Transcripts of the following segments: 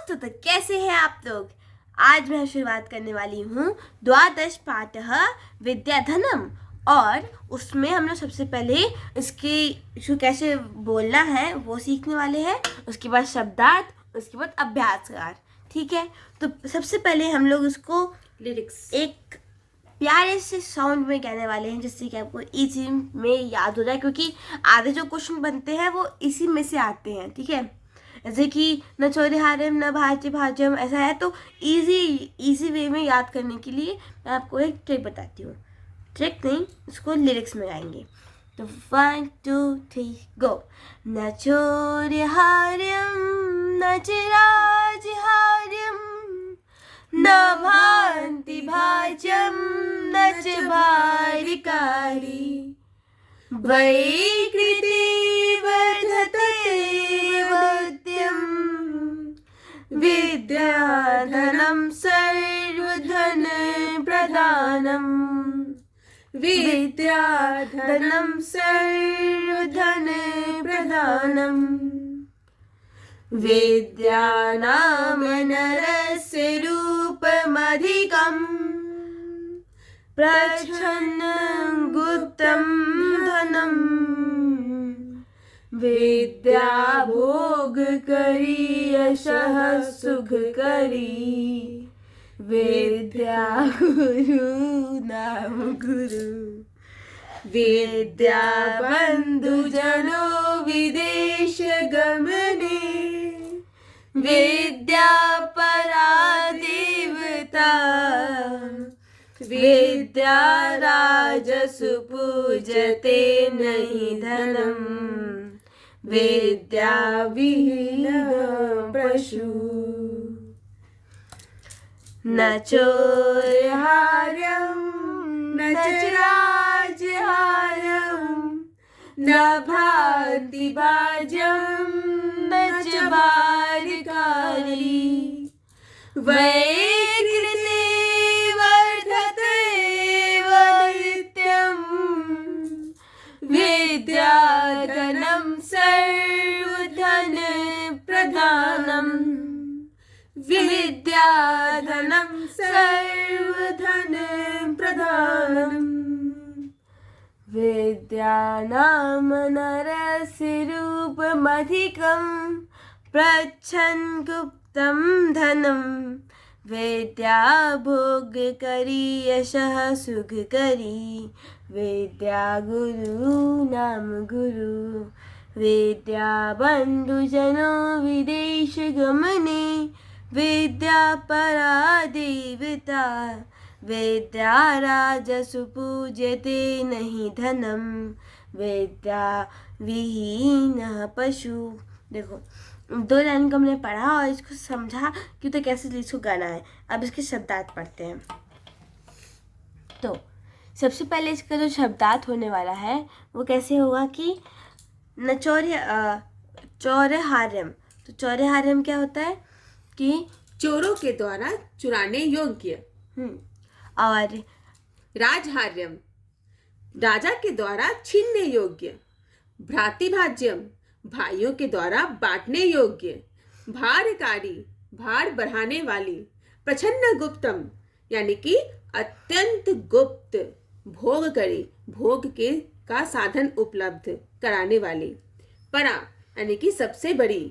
दोस्तों, तो कैसे हैं आप लोग। आज मैं शुरुआत करने वाली हूँ द्वादश पाठः विद्याधनम। और उसमें हम लोग सबसे पहले इसकी जो कैसे बोलना है वो सीखने वाले हैं। उसके बाद शब्दार्थ, उसके बाद अभ्यासकार। ठीक है, तो सबसे पहले हम लोग उसको लिरिक्स एक प्यारे से साउंड में कहने वाले हैं, जिससे कि आपको इजी में याद हो जाए, क्योंकि आधे जो क्वेश्चन बनते हैं वो इसी में से आते हैं। ठीक है, जैसे कि न चोरे हारम न भाज्य भाजम, ऐसा है। तो इजी वे में याद करने के लिए मैं आपको एक ट्रिक बताती हूँ। ट्रिक नहीं, उसको लिरिक्स में गाएंगे। तो 1 2 3 गो। न चोरे हारम न चिराज हारम न भान्ति भाजम न च भारिकारी वैकृति वर्धते वद्यम् विद्याधनं सर्वधन प्रदानम् विद्याधनं सर्वधन प्रदानम् विद्यानामनरस्य रूपमधिकम् प्रच्छन्नं गुप्तं धनम् विद्या भोगकरी यशः सुखकरी विद्या गुरु नाम गुरु विद्या बंधुजनो विदेश गमने विद्या परा देवता विद्या राजसु पूजते नहीं धनम् विद्या विहीन पशु न चोरहार्यं न चिराजहार्यं न भान्ति भाजं न च बालिकारी वैकृते वर्धते वनित्यम् विद्याधनं सर्वधन प्रदानम् विद्याधनं सर्वधन प्रदानम् विद्यानाम नरस्य रूपमधिकं प्रच्छन् गुप्तं धनम् विद्या भोगकरी यशः सुखकरी विद्या गुरु नाम गुरु विद्या बंधुजनो विदेश गमने विद्या परा देवता विद्या राजसु पूज्यते नहीं धनम् विद्या विहीनः पशु। देखो, 2 लाइन को हमने पढ़ा और इसको समझा कि तो कैसे इसको गाना है। अब इसके शब्दार्थ पढ़ते हैं। तो सबसे पहले इसका जो शब्दार्थ होने वाला है वो कैसे होगा कि न चौरहार्यम। तो चौरहार्यम क्या होता है कि चोरों के द्वारा चुराने योग्य। और राजहार्यम राजा के द्वारा छीनने योग्य। भ्रातिभाज्यम भाइयों के द्वारा बांटने योग्य। भारकारी भार बढ़ाने वाली। प्रच्छन्न गुप्तम यानी कि अत्यंत गुप्त। भोग करी भोग के का साधन उपलब्ध कराने वाली। परा यानी कि सबसे बड़ी।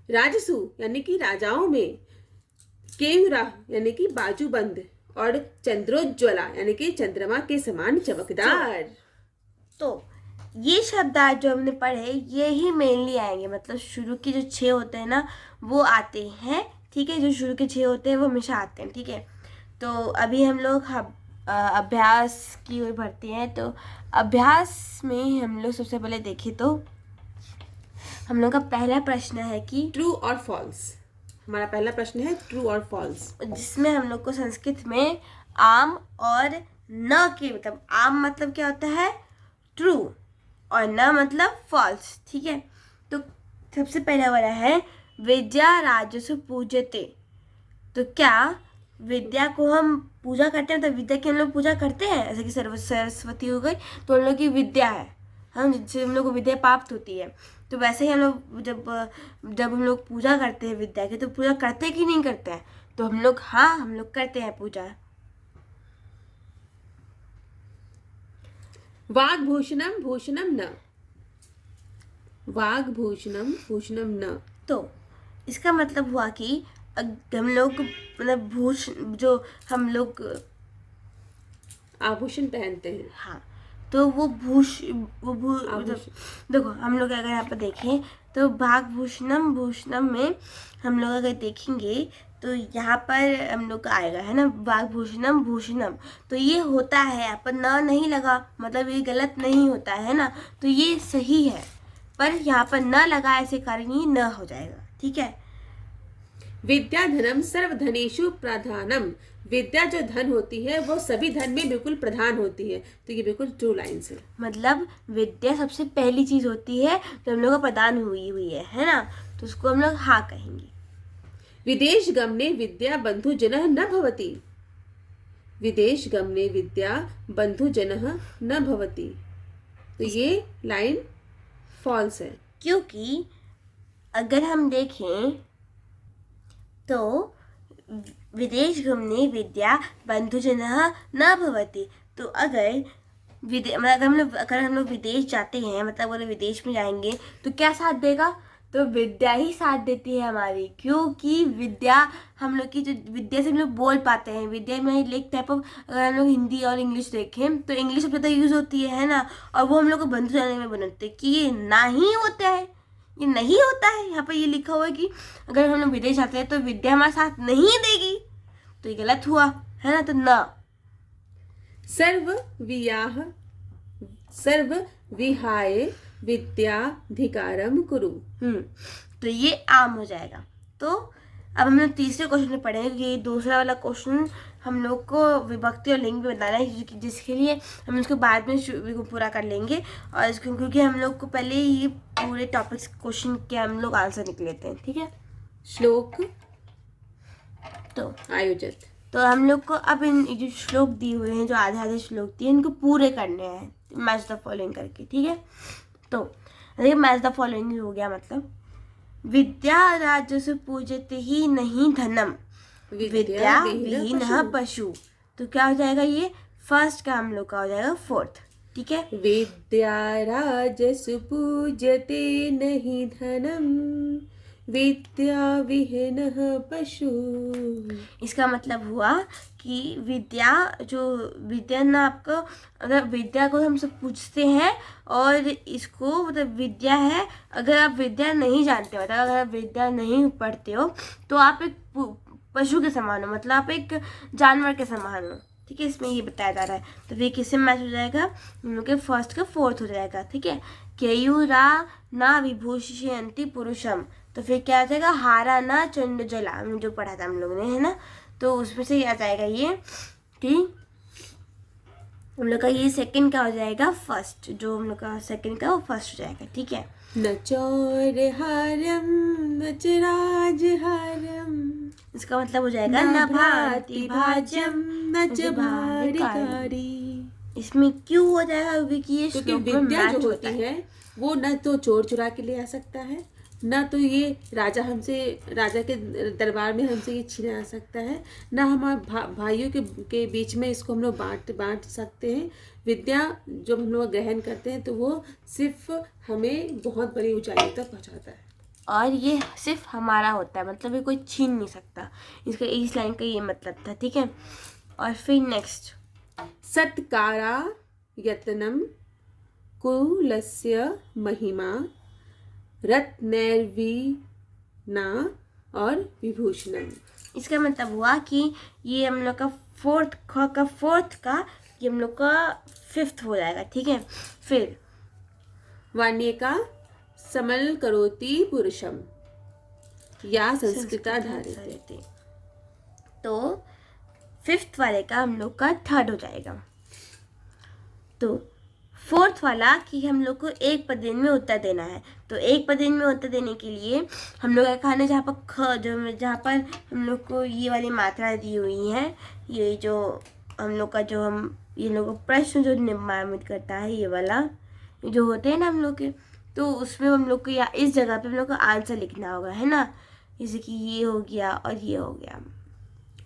राजसु यानी कि राजाओं में। केयूरा यानी कि बाजूबंद। और चंद्रोज्ज्वला यानी कि चंद्रमा के समान चमकदार। तो ये शब्दार्थ जो हमने पढ़े ये ही मेनली आएंगे, मतलब शुरू के जो 6 होते हैं ना वो आते हैं। ठीक है, जो शुरू के 6 होते हैं वो हमेशा आते हैं। ठीक है, तो अभी हम लोग अभ्यास की ओर बढ़ते हैं। तो अभ्यास में हम लोग सबसे पहले देखें तो हम लोग का पहला प्रश्न है कि ट्रू और फॉल्स। हमारा पहला प्रश्न है ट्रू और फॉल्स, जिसमें हम लोग को संस्कृत में आम और न के मतलब आम मतलब क्या होता है ट्रू और न मतलब फॉल्स। ठीक है, तो सबसे पहला वाला है विद्या राजसु पूजते। तो क्या विद्या को हम पूजा करते हैं, मतलब विद्या की हम लोग पूजा करते हैं। जैसे कि सरस्वती हो गई तो हम लोग की विद्या है, हम जिससे हम लोग को विद्या प्राप्त होती है। तो वैसे ही हम लोग जब हम लोग पूजा करते हैं विद्या की, तो पूजा करते कि नहीं करते हैं? तो हम लोग करते हैं पूजा। वाग्भूषणम भूषणम न, वाग्भूषणम भूषणम न। तो इसका मतलब हुआ कि हम लोग मतलब जो हम लोग आभूषण पहनते हैं। हाँ, तो वो मतलब देखो हम लोग अगर यहाँ पर देखें तो भूषणम में हम लोग अगर देखेंगे तो यहाँ पर हम लोग का आएगा, है ना, भूषणम। तो ये होता है, यहाँ पर न नहीं लगा, मतलब ये गलत नहीं होता है ना, तो ये सही है। पर यहाँ पर न लगा, ऐसे कारण ये न हो जाएगा। ठीक है। विद्याधनम सर्वधनेषु प्रधानम, विद्या जो धन होती है वो सभी धन में बिल्कुल प्रधान होती है। तो ये बिल्कुल ट्रू लाइन्स है। मतलब विद्या सबसे पहली चीज होती है जो हम लोग को प्रदान हुई है ना, तो उसको हम लोग हाँ कहेंगे। विदेश गमने विद्या बंधु जनः न भवति, विदेश गमने विद्या बंधु जनः न भवति। तो ये लाइन फॉल्स है, क्योंकि अगर हम देखें तो विदेश गमने विद्या बंधुजनः न भवति। तो अगर अगर हम लोग विदेश जाते हैं, मतलब अगर विदेश में जाएंगे तो क्या साथ देगा? तो विद्या ही साथ देती है हमारी, क्योंकि विद्या हम लोग की जो विद्या से हम लोग बोल पाते हैं। विद्या में एक टाइप ऑफ, अगर हम लोग हिंदी और इंग्लिश देखें तो इंग्लिश सबसे ज़्यादा यूज़ होती है ना, और वो हम लोग को बंधु जाने में बनाते कि ये ना ही होता है, ये नहीं होता है। यहाँ पर ये लिखा हुआ है कि अगर हम लोग विदेश जाते हैं तो विद्या हमारे साथ नहीं देगी, तो ये गलत हुआ, है ना। तो न सर्व विहाय विद्याधिकारम कुरु। तो ये आम हो जाएगा। तो अब हम लोग तीसरे क्वेश्चन में पढ़ेंगे, कि दूसरा वाला क्वेश्चन हम लोग को विभक्ति और लिंग भी बताना है, जिसके लिए हम इसको बाद में पूरा कर लेंगे। और इसको क्योंकि हम लोग को पहले ये पूरे टॉपिक्स क्वेश्चन के हम लोग आंसर निकल लेते हैं। ठीक है। श्लोक तो आयोजित, तो हम लोग को अब इन जो श्लोक दिए हुए हैं, जो आधे श्लोक दिए, इनको पूरे करने हैं मैच द फॉलोइंग करके। ठीक है। तो देखिए मैच द फॉलोइंग हो गया, मतलब विद्या राजसु पूजते ही नहीं धनम, विद्या विहीन पशु। तो क्या हो जाएगा? ये फर्स्ट का हम लोग का हो जाएगा फोर्थ। ठीक है। विद्या राजसु पूजते नहीं धनम, विद्या विहीनः पशु। इसका मतलब हुआ कि विद्या ना आपको, अगर विद्या को हम सब पूछते हैं और इसको मतलब विद्या है, अगर आप विद्या नहीं जानते, मतलब अगर आप विद्या नहीं पढ़ते हो तो आप एक पशु के समान हो, मतलब आप एक जानवर के समान हो। ठीक है। इसमें ये बताया जा रहा है। तो फिर किससे मैच हो जाएगा? हम लोग के फर्स्ट का फोर्थ हो जाएगा। ठीक है। केयूरा ना विभूषयन्ति पुरुषम। तो फिर क्या आ जाएगा? हारा ना चंड जला, हमने जो पढ़ा था हम लोग ने, है ना। तो उसमें से आ जाएगा ये कि हम लोग का ये सेकंड का हो जाएगा फर्स्ट, जो हम लोग का सेकंड का वो फर्स्ट हो जाएगा। ठीक है। न चौरहारम न च राजहारम, इसका मतलब हो जाएगा न न भ्राति भाज्यम न च भारिकारी। भारिकारी। इसमें क्यों हो जाएगा? क्योंकि ये क्योंकि श्लोक में विद्या मैच जो होता होती है वो न तो चोर चुरा के ले आ सकता है, न तो ये राजा के दरबार में हमसे ये छीना सकता है, न हमारे भाइयों के बीच में इसको हम लोग बांट सकते हैं। विद्या जब हम लोग ग्रहण करते हैं तो वो सिर्फ हमें बहुत बड़ी ऊंचाई तक पहुंचाता है, और ये सिर्फ हमारा होता है, मतलब ये कोई छीन नहीं सकता। इसका इस लाइन का ये मतलब था। ठीक है। और फिर नेक्स्ट, सत्कारा यत्नम कुलस्य महिमा रत्नैर्वीणा और विभूषणम। इसका मतलब हुआ कि ये हम लोग का फोर्थ का ये हम लोग का फिफ्थ हो जाएगा। ठीक है। फिर वाण्य का समल करोति पुरुषम या संस्कृता धारयते। तो फिफ्थ वाले का हम लोग का थर्ड हो जाएगा। तो फोर्थ वाला कि हम लोग को एक पदेन में उत्तर देना है। तो एक पदेन में उत्तर देने के लिए हम लोग का कहना, जहाँ पर जहाँ पर हम लोग को ये वाली मात्रा दी हुई है, ये जो हम लोग का ये लोग को प्रश्न जो निर्माणित करता है, ये वाला जो होते हैं ना हम लोग के, तो उसमें हम लोग को या इस जगह पे हम लोग को आंसर लिखना होगा, है ना। जैसे कि ये हो गया और ये हो गया,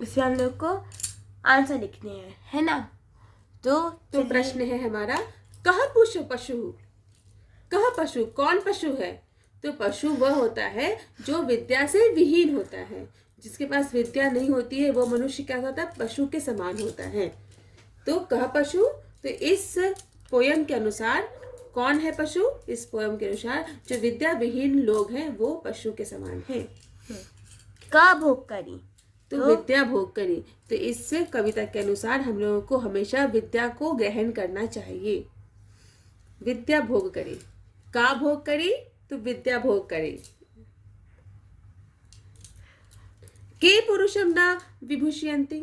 इसमें हम लोग को आंसर लिखने हैं, है ना। तो चलिए, प्रश्न है हमारा, कह पशु पशु, कह पशु, कौन पशु है? तो पशु वह होता है जो विद्या से विहीन होता है, जिसके पास विद्या नहीं होती है वो मनुष्य क्या होता है? पशु के समान होता है। तो कह पशु, तो इस पोयम के अनुसार कौन है पशु? इस पोयम के अनुसार जो विद्या विहीन लोग हैं वो पशु के समान हैं। का भोग करी, तो विद्या भोग करी, तो इस कविता के अनुसार हम लोगों को हमेशा विद्या को ग्रहण करना चाहिए। विद्या भोग करी, का भोग करी, तो विद्या भोग करी। के पुरुषम न विभूषयन्ति,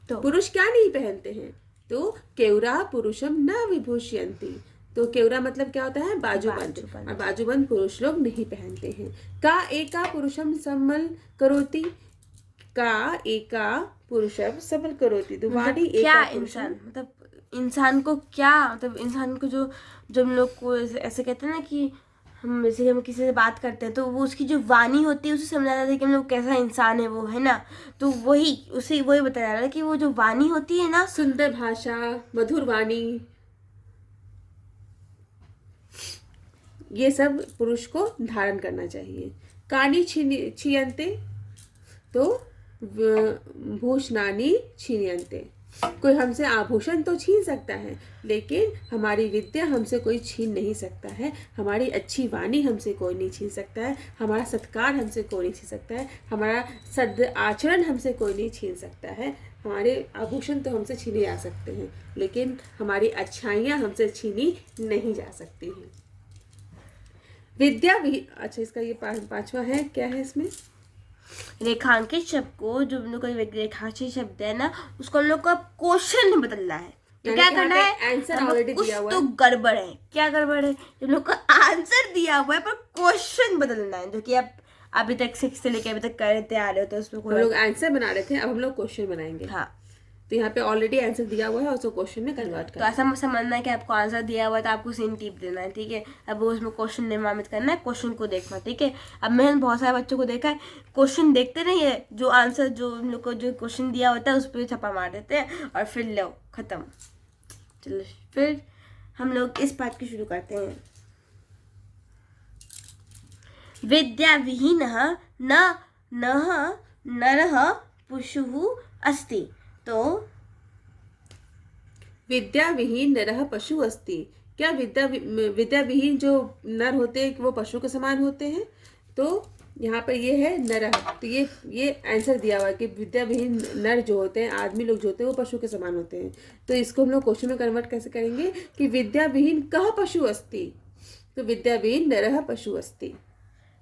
तो पुरुष क्या नहीं पहनते हैं? तो केवरा पुरुषम न विभूषयन्ति, तो केवरा मतलब क्या होता है? बाजूबंद, बाजूबंद। और बाजूबंद पुरुष लोग नहीं पहनते हैं। का एका पुरुषम सम्मल करोति, का एका पुरुषम सम्मल करोति, तो वाणी मतलब क्या एका पुरुषम, इंसान, मतलब इंसान को क्या, मतलब इंसान को जो जो हम लोग को ऐसे कहते हैं ना कि हम जैसे हम किसी से बात करते हैं तो वो उसकी जो वाणी होती है उसे समझा जाता है कि हम लोग कैसा इंसान है वो, है ना। तो वही उसे वही बताया जा रहा है कि वो जो वाणी होती है ना, सुंदर भाषा, मधुर वाणी, ये सब पुरुष को धारण करना चाहिए। कानी छीयन्ते, तो भूषणानी छीयन्ते, कोई हमसे आभूषण तो छीन सकता है लेकिन हमारी विद्या हमसे कोई छीन नहीं सकता है, हमारी अच्छी वाणी हमसे कोई नहीं छीन सकता है, हमारा सत्कार हमसे कोई नहीं छीन सकता है, हमारा सद आचरण हमसे कोई नहीं छीन सकता है। हमारे आभूषण तो हमसे छीने जा सकते हैं लेकिन हमारी अच्छाइयाँ हमसे छीनी नहीं जा सकती हैं। विद्या भी, अच्छा इसका ये पांचवा है, क्या है इसमें? रेखांकित शब्द को, जो हम लोग का रेखांकित शब्द है ना, उसको हम लोग को क्वेश्चन में बदलना है। तो क्या करना है? आंसर हम लोग ऑलरेडी कुछ दिया हुआ तो है। गड़बड़ है, क्या गड़बड़ है? हम लोग का आंसर दिया हुआ है पर क्वेश्चन बदलना है, जो कि आप अभी तक 6 से लेकर अभी तक करते आ रहे हो, तो उसमें हम लोग आंसर बना रहे थे, अब हम लोग क्वेश्चन बनाएंगे। हाँ, तो यहाँ पे ऑलरेडी आंसर दिया हुआ है और उसको क्वेश्चन में कन्वर्ट तो करना ऐसा समझना है कि आपको आंसर दिया हुआ है तो आपको सेम टिप देना है, ठीक है। अब वो उसमें क्वेश्चन निर्मामित करना है, क्वेश्चन को देखना, ठीक है। अब मैंने बहुत सारे बच्चों को देखा है, क्वेश्चन देखते नहीं है, जो आंसर जो हम लोग को जो क्वेश्चन दिया होता है उस पर छापा मार देते हैं और फिर लो खत्म। चलो फिर हम लोग इस पाठ को शुरू करते हैं। विद्या विहीन न नरः पशुः अस्ति, तो विद्या विहीन नरः पशु अस्ति, क्या विद्या विहीन जो नर होते हैं वो पशु के समान होते हैं? तो यहाँ पर ये है नरः, तो ये आंसर दिया हुआ है कि विद्या विहीन नर जो होते हैं, आदमी लोग जो होते हैं वो पशु के समान होते हैं। तो इसको हम लोग क्वेश्चन में कन्वर्ट कैसे करेंगे कि विद्या विहीन कः पशु अस्ति, तो विद्या विहीन नरः पशु अस्ति।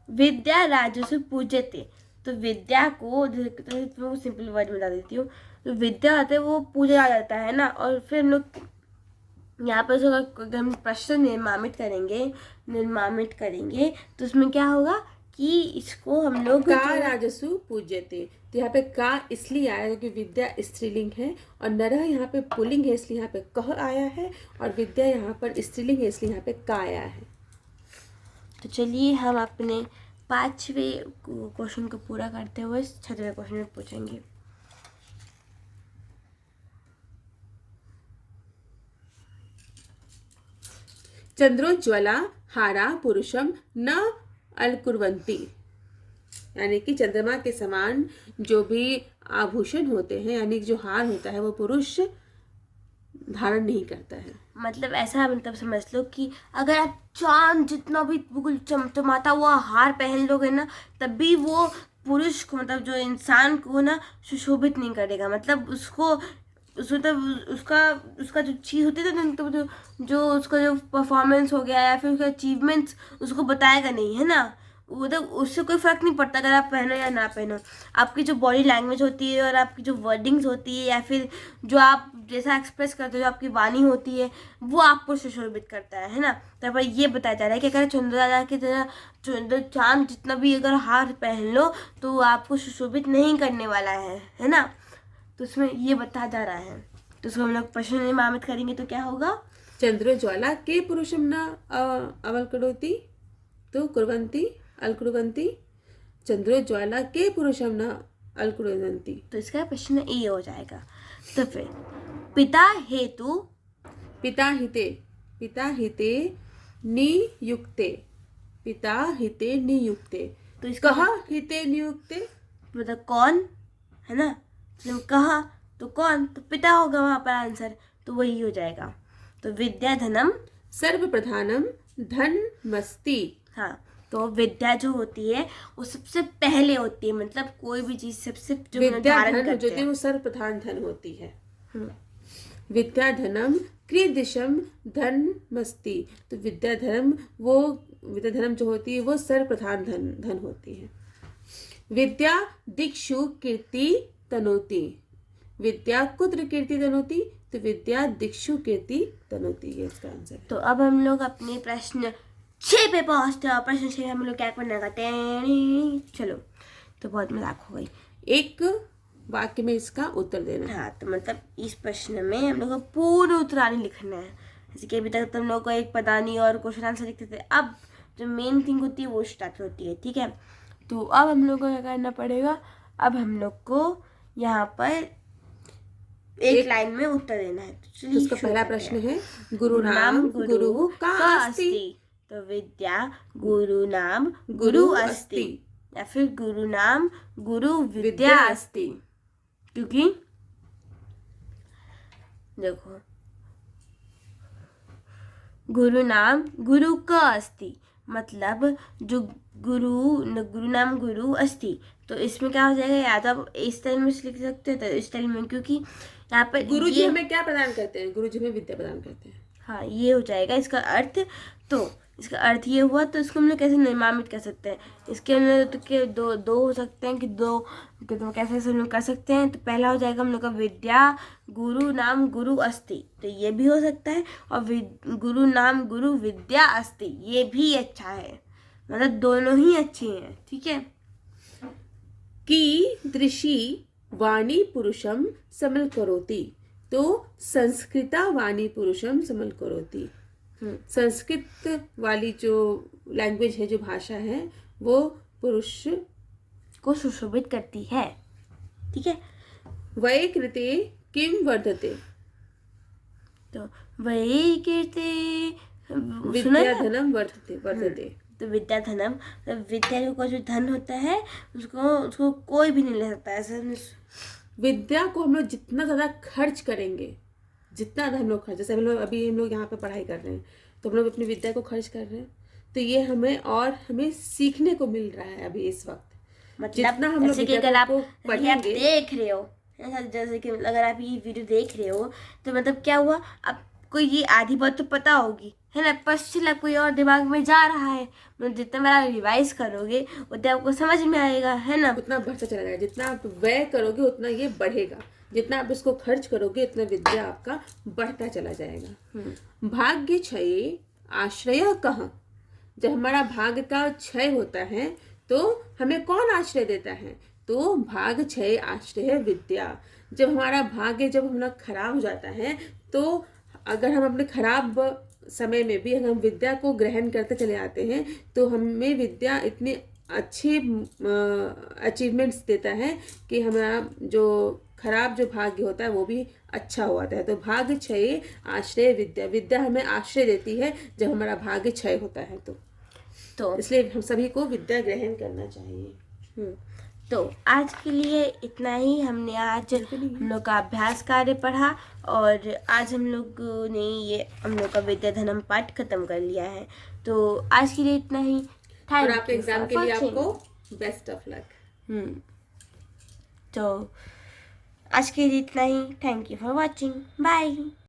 विद्या राजसु पूज्यते, तो विद्या को तो सिंपल वर्ड में बता देती हूँ। तो विद्या होता है वो पूजा जाता है ना, और फिर हम लोग यहाँ पर अगर हम प्रश्न निर्मामित करेंगे तो उसमें क्या होगा कि इसको हम लोग का राजसु पूज्यते, तो यहाँ पे का इसलिए आया है क्योंकि विद्या स्त्रीलिंग है और नरः यहाँ पे पुल्लिंग है इसलिए यहाँ पे कह आया है, और विद्या यहाँ पर स्त्रीलिंग है इसलिए यहाँ पे का आया है। तो चलिए हम अपने 5वें क्वेश्चन को पूरा करते हुए 6वें क्वेश्चन में पूछेंगे। चंद्रोज्ज्वला हारा पुरुषम न अलकुर्वन्ति, यानी कि चंद्रमा के समान जो भी आभूषण होते हैं यानी कि जो हार होता है वो पुरुष धारण नहीं करता है। मतलब ऐसा मतलब समझ लो कि अगर आप चांद जितना भी बिल्कुल चमचमाता हुआ हार पहन लोगे ना, तब भी वो पुरुष को, मतलब जो इंसान को ना सुशोभित नहीं करेगा। मतलब उसको मतलब उसका जो चीज़ होती है ना, तो जो उसका जो परफॉर्मेंस हो गया या फिर उसका अचीवमेंट्स उसको बताएगा नहीं, है ना। मतलब उससे कोई फ़र्क नहीं पड़ता अगर आप पहनो या ना पहनो। आपकी जो बॉडी लैंग्वेज होती है और आपकी जो वर्डिंग्स होती है या फिर जो आप जैसा एक्सप्रेस करते हो, जो आपकी वाणी होती है, वो आपको सुशोभित करता है ना। तो पर ये बताया जा रहा है कि अगर चंद्रदादा की तरह चांद जितना भी अगर हार पहन लो तो वो आपको सुशोभित नहीं करने वाला है ना। तो उसमें ये बताया जा रहा है। तो उसको हम लोग प्रश्न निर्मामित करेंगे तो क्या होगा? चंद्रोज्वाला के पुरुषं न अवल्करोति तो कुर्वन्ति अलकुर्वन्ति चंद्रोज्वाला के पुरुषं न अलकुर्वन्ति। तो इसका प्रश्न ए हो जाएगा। तो फिर पिता हेतु पिता हिते नियुक्ते पिता हिते नियुक्ते तो इसका कहा हिते नियुक्ते मतलब कौन है ना, तो कहा तो कौन, तो पिता होगा वहां पर आंसर, तो वही हो जाएगा। तो विद्या धनम सर्वप्रधानम धनमस्ति। हाँ, तो विद्या जो होती है वो सबसे पहले होती है, मतलब कोई भी चीज सबसे जो विद्या धारण धन करते जो थी हैं। वो सर्वप्रधान धन होती है। हम्म, विद्या धनम क्रीदिशम धनमस्ति। तो विद्या धर्म जो होती है वो सर्वप्रधान धन होती है। विद्या दिक्षु कीर्ति तनोति। विद्या कुत्र कीर्ति तनोति, तो विद्या दिक्षु कीर्ति तनोति, ये इसका आंसर है। तो अब हम लोग अपने प्रश्न 6 पे पहुंचते हैं और प्रश्न 6 हम लोग क्या करना करते हैं, चलो। तो बहुत मजाक हो गई। एक वाक्य में इसका उत्तर देना है। हाँ, तो मतलब इस प्रश्न में हम लोग को पूर्ण उत्तरानी लिखना है। जैसे कि अभी तक तुम लोग को एक पदानी और क्वेश्चन आंसर लिखते थे, अब जो मेन थिंग होती है वो स्टार्ट होती है, ठीक है। तो अब हम लोग को क्या करना पड़ेगा, अब हम लोग को यहाँ पर एक लाइन में उत्तर देना है। तो तो चलिए उसका शुरू पहला करते प्रश्न हैं। है गुरु नाम गुरु का अस्ति। तो विद्या गुरु नाम गुरु अस्ति, या फिर गुरु नाम गुरु विद्या अस्ति। क्योंकि देखो गुरु नाम गुरु का अस्ति, मतलब जो गुरु नाम गुरु अस्ति, तो इसमें क्या हो जाएगा, या तो आप इस स्टाइल में लिख सकते हैं तो इस स्टाइल में, क्योंकि यहाँ पर गुरु जी हमें क्या प्रदान करते हैं, गुरु जी हमें विद्या प्रदान करते हैं। हाँ, ये हो जाएगा इसका अर्थ। तो इसका अर्थ ये हुआ, तो इसको हम लोग कैसे नामित कर सकते हैं, इसके अंदर तो के दो हो सकते हैं कि दो, तो कैसे हम लोग कर सकते हैं। तो पहला हो जाएगा हम लोग का विद्या गुरु नाम गुरु अस्ति, तो ये भी हो सकता है, और गुरु नाम गुरु विद्या अस्ति, ये भी अच्छा है, मतलब दोनों ही अच्छे हैं, ठीक है। की दृषि वाणी पुरुषम समल करोति, तो संस्कृता वाणी पुरुषम समल करोति। संस्कृत वाली जो लैंग्वेज है, जो भाषा है, वो पुरुष को सुशोभित करती है, ठीक है। वै कृते किम वर्धते, तो वही कीर्ति विद्या धनम वर्धते। तो विद्या धनम, तो विद्या का जो धन होता है उसको कोई भी नहीं ले सकता, ऐसा विद्या को हम लोग जितना ज़्यादा खर्च करेंगे, जितना ज़्यादा हम लोग खर्च, जैसे हम लोग यहाँ पे पढ़ाई कर रहे हैं, तो हम लोग अपनी विद्या को खर्च कर रहे हैं, तो ये हमें सीखने को मिल रहा है अभी इस वक्त। मतलब जितना हम लोग विद्या को पढ़ेंगे, आप देख रहे हो, जैसे कि अगर आप ये वीडियो देख रहे हो, तो मतलब क्या हुआ, आपको ये आधी बात तो पता होगी, है ना, पश्चिम कोई और दिमाग में जा रहा है, मतलब जितना मेरा रिवाइज करोगे उतना आपको समझ में आएगा, है ना, उतना बढ़ता चला जाएगा। जितना आप व्यय करोगे उतना ये बढ़ेगा, जितना आप इसको खर्च करोगे उतना विद्या आपका बढ़ता चला जाएगा। भाग्य क्षय आश्रय कहाँ, जब हमारा भाग्य का क्षय होता है तो हमें कौन आश्रय देता है, तो भाग्य क्षय आश्रय विद्या। जब हमारा भाग्य खराब हो जाता है, तो अगर हम अपने खराब समय में भी अगर हम विद्या को ग्रहण करते चले आते हैं, तो हमें विद्या इतनी अच्छे अचीवमेंट्स देता है कि हमारा जो खराब जो भाग्य होता है वो भी अच्छा हो आता है। तो भाग्य क्षय आश्रय विद्या, विद्या हमें आश्रय देती है जब हमारा भाग्य क्षय होता है, तो इसलिए हम सभी को विद्या ग्रहण करना चाहिए। तो आज के लिए इतना ही। हमने आज हम लोग का अभ्यास कार्य पढ़ा, और आज हम लोग ने हम लोग का विद्या धनम पाठ खत्म कर लिया है। तो आज के लिए इतना ही। और आपके एग्जाम के लिए आपको बेस्ट ऑफ लक। तो आज के लिए इतना ही। Thank you for watching. Bye.